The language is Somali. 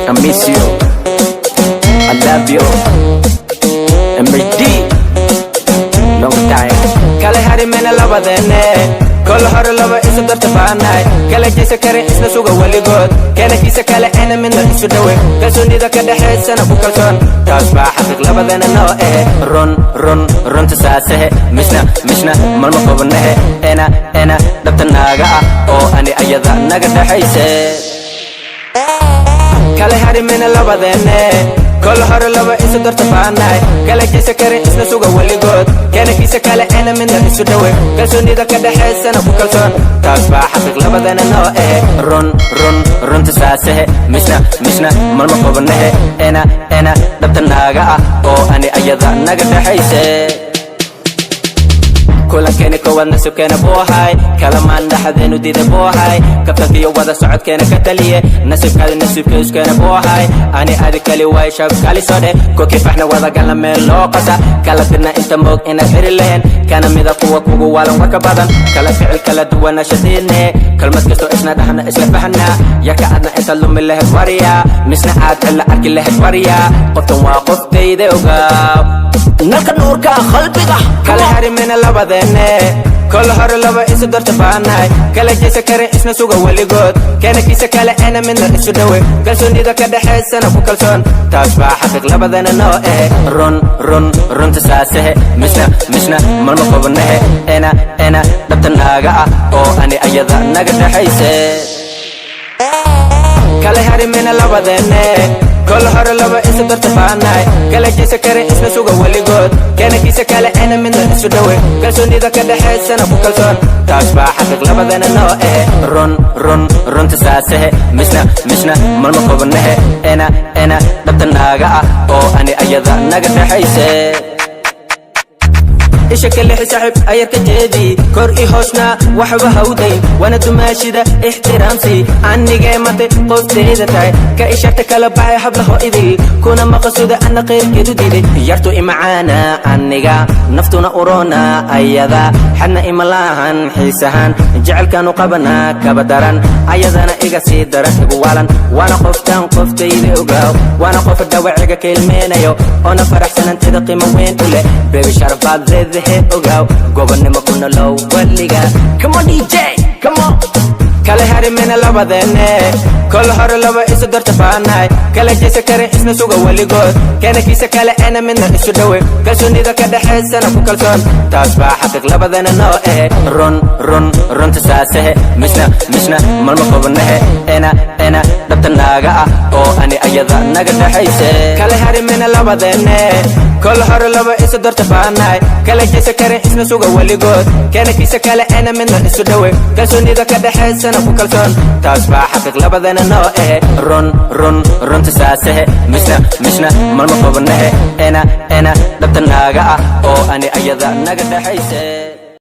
I miss you, I love you, MD, long time. Kale hari mena lava dene, kol hor lava isu darta baanay. Kale jisa kare isna suga waligood, kana kisa kale ana minna isu dawe. Kalsoonida ka dhaxaysana ku kalsoon, taas baa xaqiiq labadana noo run tasaasahe. Mishna malma qabanahe, ena dhabta naaga ah oo ani ayada naga dhaxayse. Kale hari mena lava dene, kol hor lava isu darta baanay. Kale jisa kare isna suga waligood, kana kisa kale ana minna isu dawe. Kalsoonida ka dhaxaysana ku kalsoon, taas baa xaqiiq labadana noo run tasaasahe. Mishna malma qabanahe, ena dhabta naaga ah oo ani ayada naga dhaxayse. kulankeni kowaad nasibkeena buu ahay, kalamaan dhaxadeenu diiday buu ahay. kabtankiyo wada socodkeena ka taliye, nasibkaada nasibkeyskeena buu ahay. ani adi kali waay shab kali sodhe, kokifaxna wada galna meel loo qasa. kala dirna inta moog inaad xiri lahayn, kana mida kuwa kugu waalan warka badan. kala ficil kala duwana shadiidne, kalmad kastoo isna dhahna isla fahanna. yaka adna intaad lumi lahayd wariya, misna aad cilla arki lahayd wariya. qoftan waa qoftayda ogaaw, nalka nuurka qalbiga. kala hari mena labadene, kol hor lava isu darta baanay. kala jisa kare isna suga waligood, kana kisa kale ana minna isu dawe. kalsoonida ka dhaxaysana ku kalsoon, taas baa xaqiiq labadana noo run tasaasahe. mishna malma qabanahe, ena dhabta naaga ah oo ani ayada naga dhaxayse. kala hari mena labadene, kol hor lava isu darta baanay. kala jisa kare isna suga waligood, kana kisa kale ana minna isu dawe. kalsoonida ka dhaxaysana ku kalsoon, taas baa xaqiiq labadana noo run tasaasahe. mishna malma qabanahe, ena dhabta naaga ah oo ani ayada naga dhaxayse. isha kale saaxib ayarka jeedi, kor i hoosna waxba hawdayn. wana dumaashida ixtiraamsi, anigee mate qoftayda tahay. ka isharta kala baxay hablaho idil, kuna maqasuda ana qeyrkeedu diiday. yartu imacaana aniga, naftuna urona ayada. xadna ima lahan xiisahan, jecelkanu qabana kaba daran. ayadana iga sii daran igu waalan, waana qoftan qoftayda ogaaw. waana qof dhawaciga ka ilmeenayo, oona faraxsanantida qiimo weyn u leh. bebi sharbaad leedahay ogaaw, gobonnimo ku nolow waliga. Come on DJ, come on. kale hari mena labadene, kol hor lava isu darta baanay. kala jisa kare isna suga waligood, kana kisa kale ana minna isu dawe. kalsoonida ka dhaxaysana ku kalsoon, taas baa xaqiiq labadana noo run tasaasahe. mishna malma qabanahe, ena dhabta naaga ah oo ani ayada naga dhaxayse. kale hari mena labadene, kol hor lava isu darta baanay. kala jisa kare isna suga waligood, kana kisa kale ana minna isu dawe. kalsoonida ka dhaxaysana ku kalsoon, taas baa xaqiiq labadana noo run tasaasahe. mishna malma qabanahe, ena dhabta naaga ah oo ani ayada naga dhaxayse.